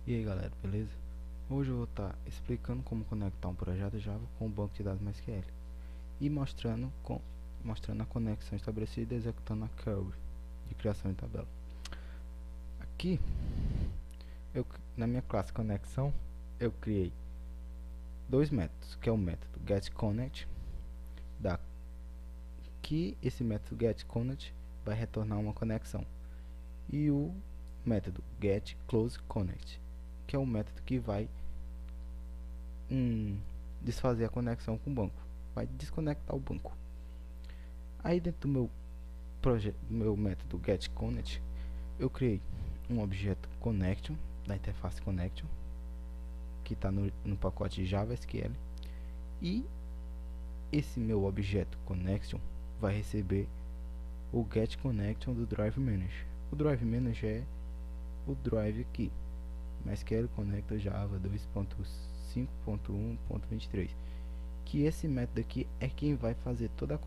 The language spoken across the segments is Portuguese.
E aí galera, beleza? Hoje eu vou estar explicando como conectar um projeto Java com o banco de dados MySQL e mostrando a conexão estabelecida e executando a query de criação de tabela. Aqui, na minha classe conexão, eu criei dois métodos, que é o método getConnect, que esse método getConnect vai retornar uma conexão, e o método getCloseConnect, que é o método que vai desfazer a conexão com o banco, vai desconectar o banco. Aí dentro do meu método getConnect, eu criei um objeto connection da interface connection que está no pacote JavaSQL, e esse meu objeto connection vai receber o getConnection do Drive Manager. O Drive Manager é o drive aqui, MySQL Connector Java 2.5.1.23, que esse método aqui é quem vai fazer toda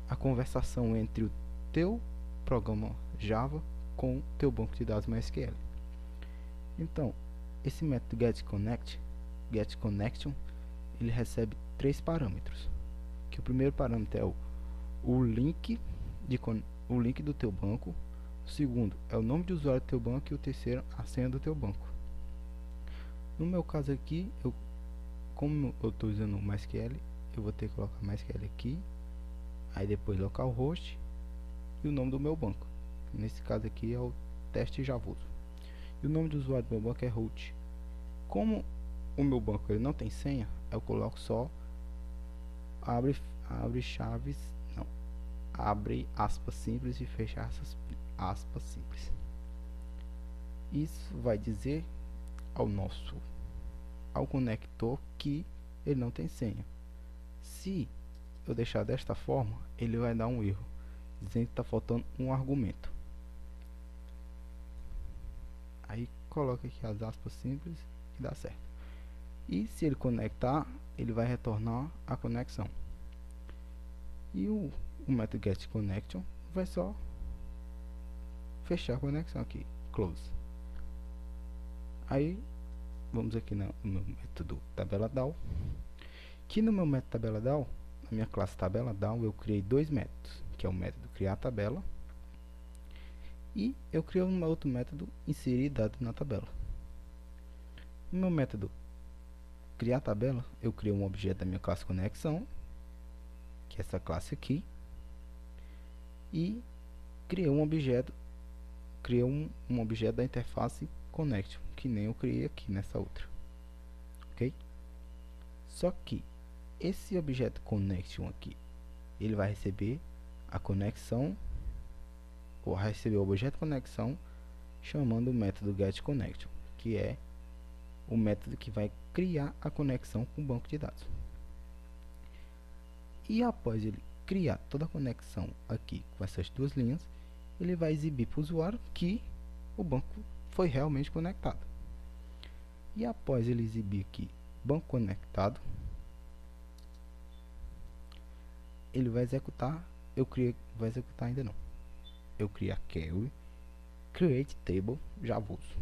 a conversação entre o teu programa Java com o teu banco de dados MySQL. Então, esse método getConnection, ele recebe três parâmetros, que o primeiro parâmetro é o link do teu banco, o segundo é o nome de usuário do teu banco e o terceiro a senha do teu banco. No meu caso aqui, como eu estou usando o MySQL, eu vou ter que colocar MySQL aqui, aí depois localhost e o nome do meu banco. Nesse caso aqui é o teste Javoso. E o nome do usuário do meu banco é root. Como o meu banco ele não tem senha, eu coloco só abre aspas simples e fecha aspas simples. Isso vai dizer ao conector que ele não tem senha. Se eu deixar desta forma, ele vai dar um erro dizendo que está faltando um argumento. Aí coloca aqui as aspas simples e dá certo. E se ele conectar, ele vai retornar a conexão. E o método getConnection vai só fechar a conexão aqui, close. Aí vamos aqui no meu método tabela.dal, que no meu método tabela.dal, na minha classe tabela.dal, eu criei dois métodos, que é o método criar tabela e eu criei um outro método inserir dados na tabela. No meu método criar tabela, eu criei um objeto da minha classe conexão, que é essa classe aqui, e criei um objeto da interface connection, que nem eu criei aqui nessa outra, ok? Só que esse objeto connection aqui, ele vai receber a conexão, ou vai receber o objeto conexão chamando o método getConnection, que é o método que vai criar a conexão com o banco de dados. E após ele criar toda a conexão aqui com essas duas linhas, ele vai exibir para o usuário que o banco foi realmente conectado. E após ele exibir aqui banco conectado, ele vai executar, vai executar ainda não. Eu criei a query create table Javoso,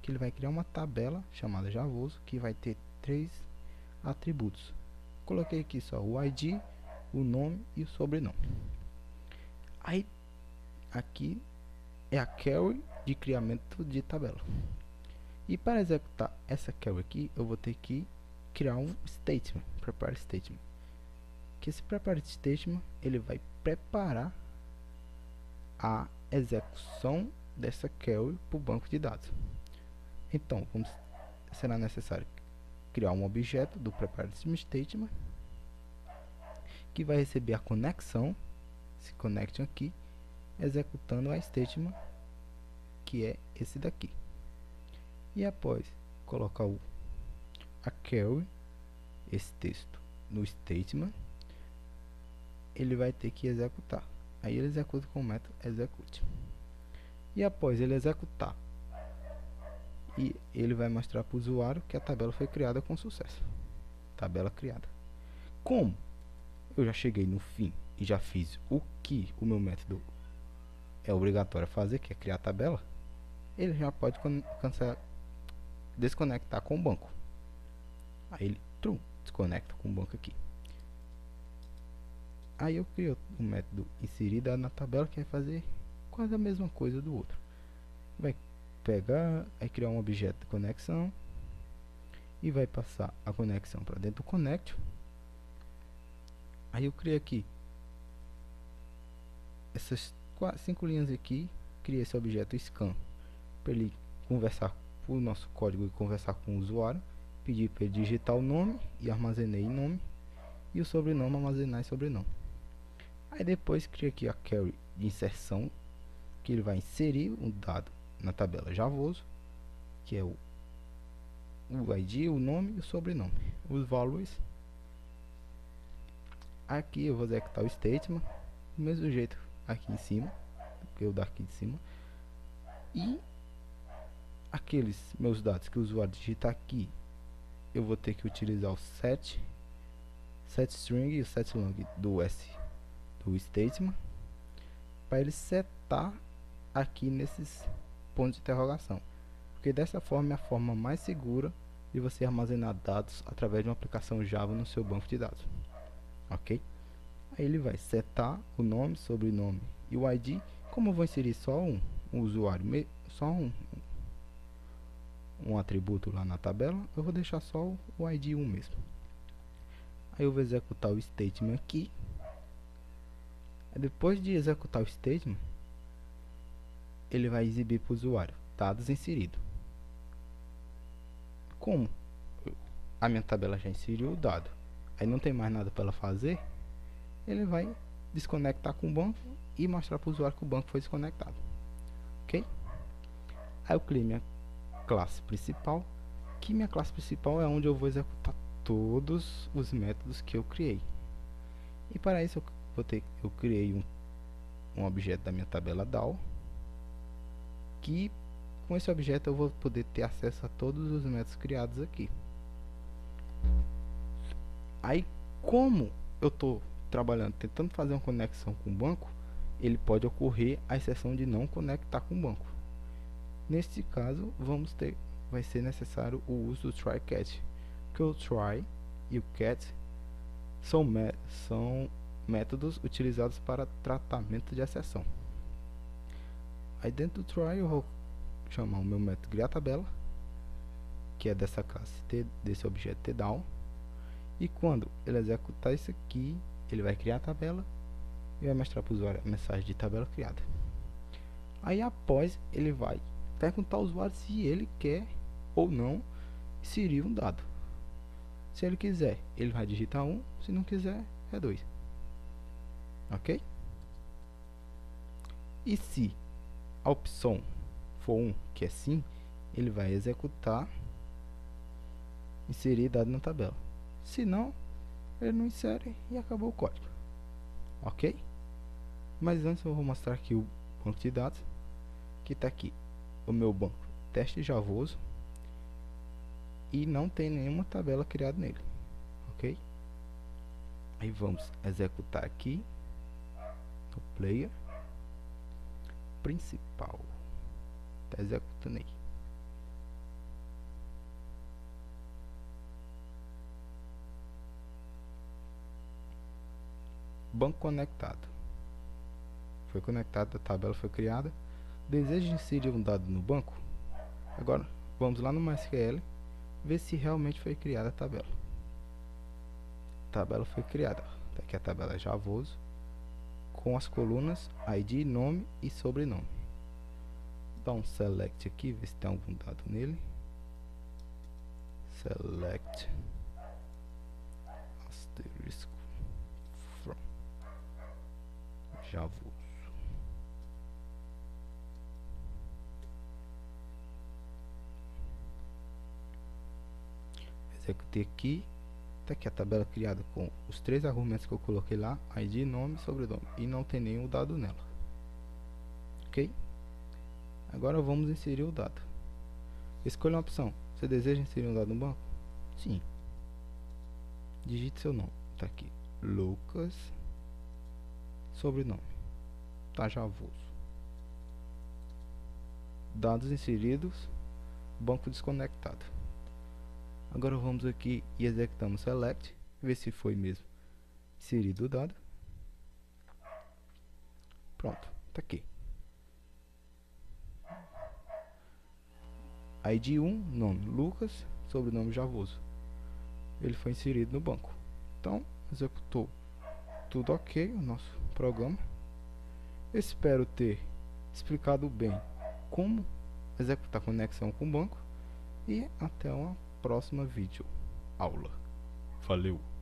que ele vai criar uma tabela chamada Javoso, que vai ter três atributos. Coloquei aqui só o ID, o nome e o sobrenome. Aí aqui é a query de criamento de tabela. E para executar essa query aqui, eu vou ter que criar um statement, prepare statement. Que esse prepare statement, ele vai preparar a execução dessa query para o banco de dados. Então, será necessário criar um objeto do prepare statement, que vai receber a conexão, esse connection aqui, executando a statement, que é esse daqui. E após colocar a query, esse texto, no statement, ele vai ter que executar. Aí ele executa com o método execute. E após ele executar, e ele vai mostrar para o usuário que a tabela foi criada com sucesso. Tabela criada. Como eu já cheguei no fim e já fiz o que o meu método é obrigatório fazer, que é criar a tabela, ele já pode desconectar com o banco. Aí ele desconecta com o banco aqui. Aí eu crio o método inserir dado na tabela, que vai fazer quase a mesma coisa do outro. Vai pegar, aí criar um objeto de conexão e vai passar a conexão para dentro do connect. Aí eu criei aqui essas 5 linhas aqui, criei esse objeto scan para ele conversar com o nosso código e conversar com o usuário. Pedi para ele digitar o nome e armazenei nome, e o sobrenome armazenar em sobrenome. Aí depois criei aqui a query de inserção, que ele vai inserir um dado na tabela Javoso, que é o ID, o nome e o sobrenome, os valores. Aqui eu vou executar o statement do mesmo jeito aqui em cima, que eu daqui de cima, e aqueles meus dados que o usuário digitar aqui, eu vou ter que utilizar o set string e o set long do statement para ele setar aqui nesses pontos de interrogação, porque dessa forma é a forma mais segura de você armazenar dados através de uma aplicação Java no seu banco de dados, ok? Aí ele vai setar o nome, sobrenome e o ID. Como eu vou inserir só um usuário, só um atributo lá na tabela, eu vou deixar só o ID 1 mesmo. Aí eu vou executar o statement aqui. Depois de executar o statement, ele vai exibir para o usuário dados inseridos. Como a minha tabela já inseriu o dado, aí não tem mais nada para ela fazer, ele vai desconectar com o banco e mostrar para o usuário que o banco foi desconectado, ok? Aí eu criei minha classe principal, que minha classe principal é onde eu vou executar todos os métodos que eu criei. E para isso eu criei um objeto da minha tabela DAO, que com esse objeto eu vou poder ter acesso a todos os métodos criados aqui. Aí, como eu estou trabalhando, tentando fazer uma conexão com o banco, ele pode ocorrer a exceção de não conectar com o banco. Neste caso, vai ser necessário o uso do try catch, que o try e o catch são métodos utilizados para tratamento de exceção. Aí dentro do try eu vou chamar o meu método criar tabela, que é dessa classe desse objeto tDown, e quando ele executar isso aqui, ele vai criar a tabela e vai mostrar para o usuário a mensagem de tabela criada. Aí após ele vai perguntar ao usuário se ele quer ou não inserir um dado. Se ele quiser, ele vai digitar 1, se não quiser, é 2. Ok? E se a opção for 1, que é sim, ele vai executar inserir dado na tabela. Se não, ele não insere e acabou o código. Ok? Mas antes eu vou mostrar aqui o banco de dados, que está aqui o meu banco teste Javoso, e não tem nenhuma tabela criada nele, ok? Aí vamos executar aqui no player principal, está executando aí. Banco conectado, foi conectado, a tabela foi criada. Deseja inserir um dado no banco? Agora vamos lá no MySQL ver se realmente foi criada a tabela. A tabela foi criada, tá aqui a tabela Javoso com as colunas ID, nome e sobrenome. Dá um select aqui, ver se tem algum dado nele. Select asterisk from Javoso. Executei aqui, tá aqui a tabela criada com os 3 argumentos que eu coloquei lá, ID, nome e sobrenome, e não tem nenhum dado nela, ok? Agora vamos inserir o dado. Escolha uma opção. Você deseja inserir um dado no banco? Sim. Digite seu nome, tá aqui, Lucas, sobrenome, tá Javoso, dados inseridos, banco desconectado. Agora vamos aqui e executamos select, ver se foi mesmo inserido o dado. Pronto, tá aqui. ID 1, nome Lucas, sobrenome Javoso. Ele foi inserido no banco. Então, executou tudo ok o nosso programa. Espero ter explicado bem como executar conexão com o banco e até uma próxima vídeo aula. Valeu!